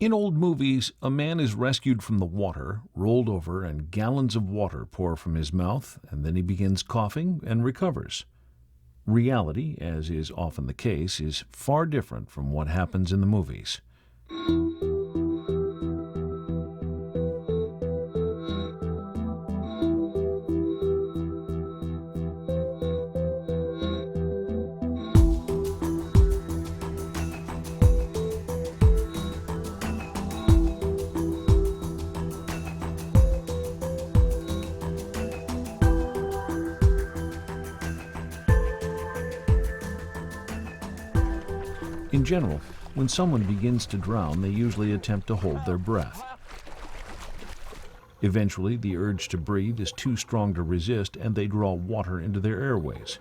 In old movies, a man is rescued from the water, rolled over, and gallons of water pour from his mouth, and then he begins coughing and recovers. Reality, as is often the case, is far different from what happens in the movies. In general, when someone begins to drown, they usually attempt to hold their breath. Eventually, the urge to breathe is too strong to resist, and they draw water into their airways.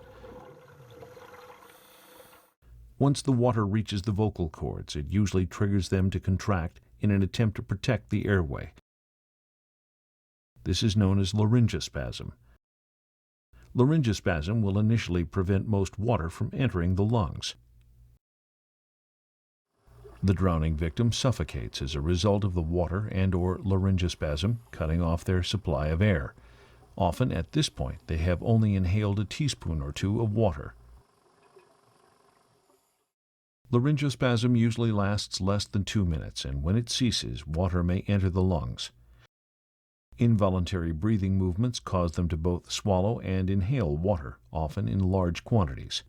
Once the water reaches the vocal cords, it usually triggers them to contract in an attempt to protect the airway. This is known as laryngospasm. Laryngospasm will initially prevent most water from entering the lungs. The drowning victim suffocates as a result of the water and/or laryngospasm cutting off their supply of air. Often at this point they have only inhaled a teaspoon or two of water. Laryngospasm usually lasts less than 2 minutes, and when it ceases, water may enter the lungs. Involuntary breathing movements cause them to both swallow and inhale water, often in large quantities.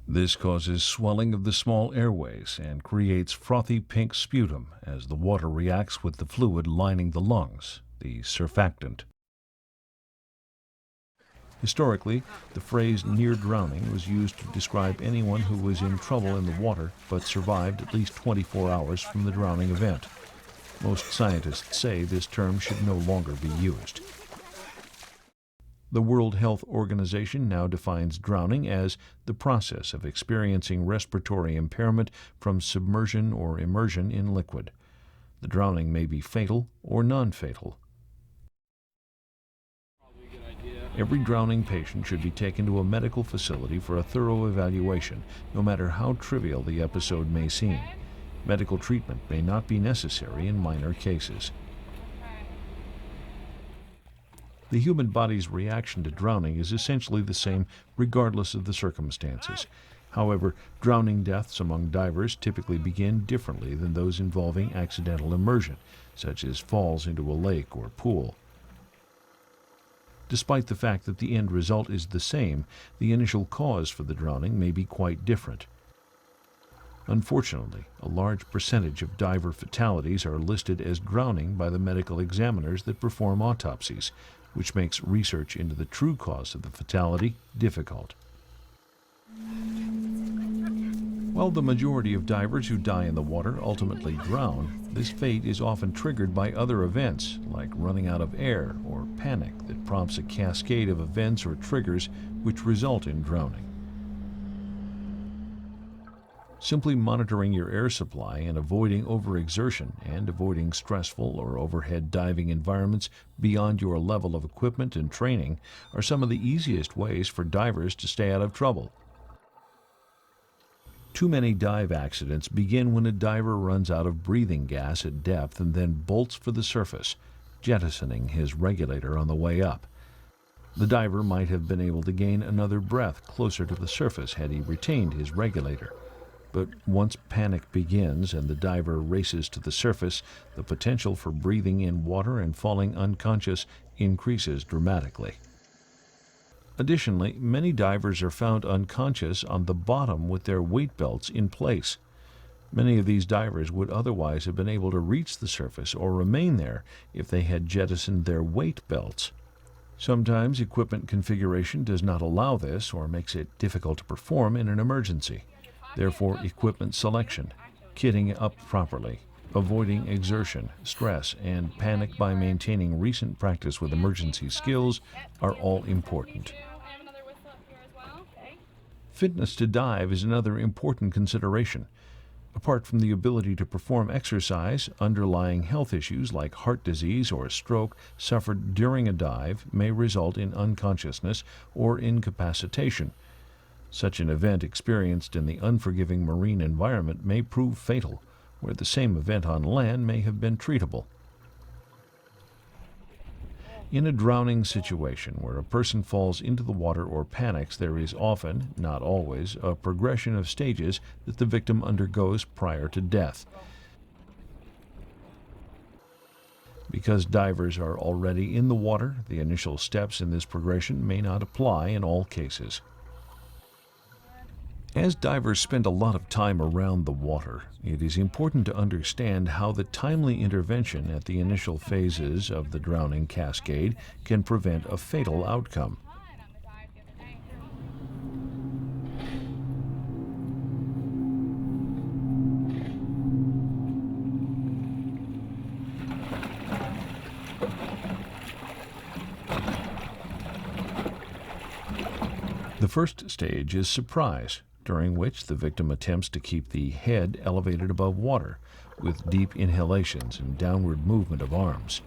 This causes swelling of the small airways and creates frothy pink sputum as the water reacts with the fluid lining the lungs, the surfactant. Historically, the phrase near drowning was used to describe anyone who was in trouble in the water but survived at least 24 hours from the drowning event. Most scientists say this term should no longer be used. The World Health Organization now defines drowning as the process of experiencing respiratory impairment from submersion or immersion in liquid. The drowning may be fatal or non-fatal. Every drowning patient should be taken to a medical facility for a thorough evaluation, no matter how trivial the episode may seem. Medical treatment may not be necessary in minor cases. The human body's reaction to drowning is essentially the same regardless of the circumstances. However, drowning deaths among divers typically begin differently than those involving accidental immersion, such as falls into a lake or pool. Despite the fact that the end result is the same, the initial cause for the drowning may be quite different. Unfortunately, a large percentage of diver fatalities are listed as drowning by the medical examiners that perform autopsies, which makes research into the true cause of the fatality difficult. While the majority of divers who die in the water ultimately drown, this fate is often triggered by other events, like running out of air or panic that prompts a cascade of events or triggers which result in drowning. Simply monitoring your air supply and avoiding overexertion and avoiding stressful or overhead diving environments beyond your level of equipment and training are some of the easiest ways for divers to stay out of trouble. Too many dive accidents begin when a diver runs out of breathing gas at depth and then bolts for the surface, jettisoning his regulator on the way up. The diver might have been able to gain another breath closer to the surface had he retained his regulator. But once panic begins and the diver races to the surface, the potential for breathing in water and falling unconscious increases dramatically. Additionally, many divers are found unconscious on the bottom with their weight belts in place. Many of these divers would otherwise have been able to reach the surface or remain there if they had jettisoned their weight belts. Sometimes equipment configuration does not allow this or makes it difficult to perform in an emergency. Therefore, equipment selection, kitting up properly, avoiding exertion, stress, and panic by maintaining recent practice with emergency skills are all important. Fitness to dive is another important consideration. Apart from the ability to perform exercise, underlying health issues like heart disease or stroke suffered during a dive may result in unconsciousness or incapacitation. Such an event experienced in the unforgiving marine environment may prove fatal, where the same event on land may have been treatable. In a drowning situation where a person falls into the water or panics, there is often, not always, a progression of stages that the victim undergoes prior to death. Because divers are already in the water, the initial steps in this progression may not apply in all cases. As divers spend a lot of time around the water, it is important to understand how the timely intervention at the initial phases of the drowning cascade can prevent a fatal outcome. The first stage is surprise, during which the victim attempts to keep the head elevated above water with deep inhalations and downward movement of arms.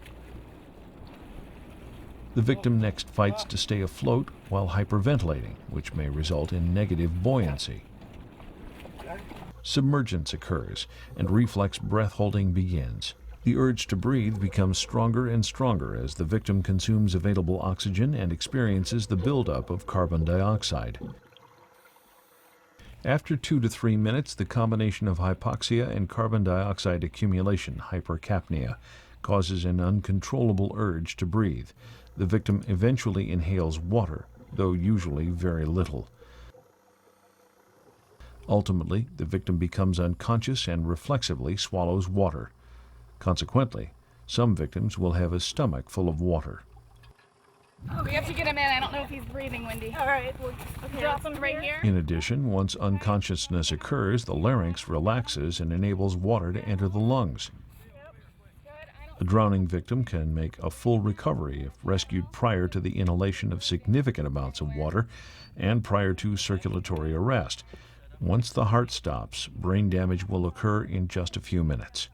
The victim next fights to stay afloat while hyperventilating, which may result in negative buoyancy. Submergence occurs, and reflex breath-holding begins. The urge to breathe becomes stronger and stronger as the victim consumes available oxygen and experiences the buildup of carbon dioxide. After 2 to 3 minutes, the combination of hypoxia and carbon dioxide accumulation, hypercapnia, causes an uncontrollable urge to breathe. The victim eventually inhales water, though usually very little. Ultimately, the victim becomes unconscious and reflexively swallows water. Consequently, some victims will have a stomach full of water. We have to get him in. I don't know if he's breathing, Wendy. All right, we'll drop him right here. In addition, once unconsciousness occurs, the larynx relaxes and enables water to enter the lungs. A drowning victim can make a full recovery if rescued prior to the inhalation of significant amounts of water and prior to circulatory arrest. Once the heart stops, brain damage will occur in just a few minutes.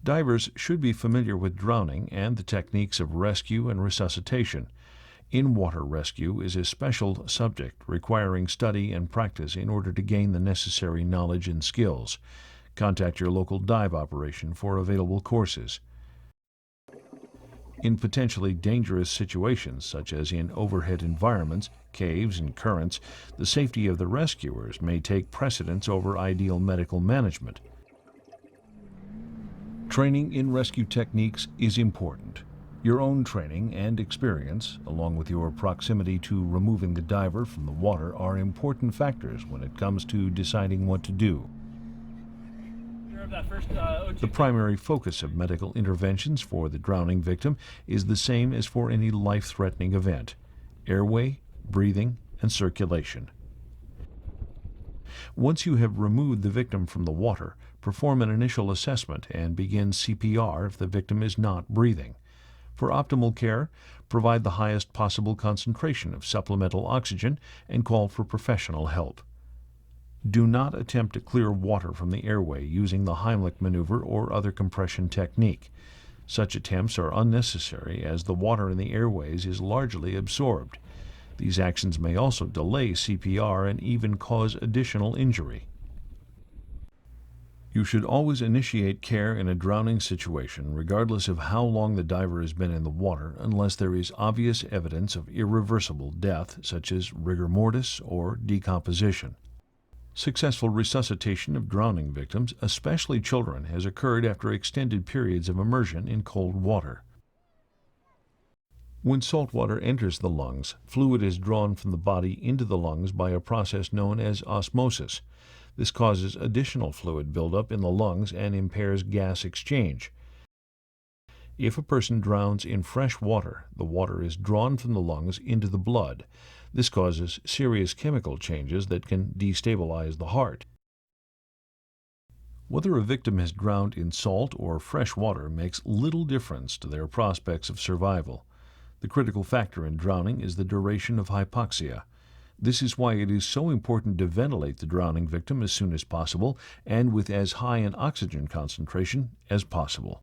Divers should be familiar with drowning and the techniques of rescue and resuscitation. In-water rescue is a special subject requiring study and practice in order to gain the necessary knowledge and skills. Contact your local dive operation for available courses. In potentially dangerous situations, such as in overhead environments, caves, and currents, the safety of the rescuers may take precedence over ideal medical management. Training in rescue techniques is important. Your own training and experience, along with your proximity to removing the diver from the water, are important factors when it comes to deciding what to do. The primary focus of medical interventions for the drowning victim is the same as for any life-threatening event: airway, breathing, and circulation. Once you have removed the victim from the water, perform an initial assessment and begin CPR if the victim is not breathing. For optimal care, provide the highest possible concentration of supplemental oxygen and call for professional help. Do not attempt to clear water from the airway using the Heimlich maneuver or other compression technique. Such attempts are unnecessary as the water in the airways is largely absorbed. These actions may also delay CPR and even cause additional injury. You should always initiate care in a drowning situation, regardless of how long the diver has been in the water, unless there is obvious evidence of irreversible death, such as rigor mortis or decomposition. Successful resuscitation of drowning victims, especially children, has occurred after extended periods of immersion in cold water. When salt water enters the lungs, fluid is drawn from the body into the lungs by a process known as osmosis. This causes additional fluid buildup in the lungs and impairs gas exchange. If a person drowns in fresh water, the water is drawn from the lungs into the blood. This causes serious chemical changes that can destabilize the heart. Whether a victim has drowned in salt or fresh water makes little difference to their prospects of survival. The critical factor in drowning is the duration of hypoxia. This is why it is so important to ventilate the drowning victim as soon as possible and with as high an oxygen concentration as possible.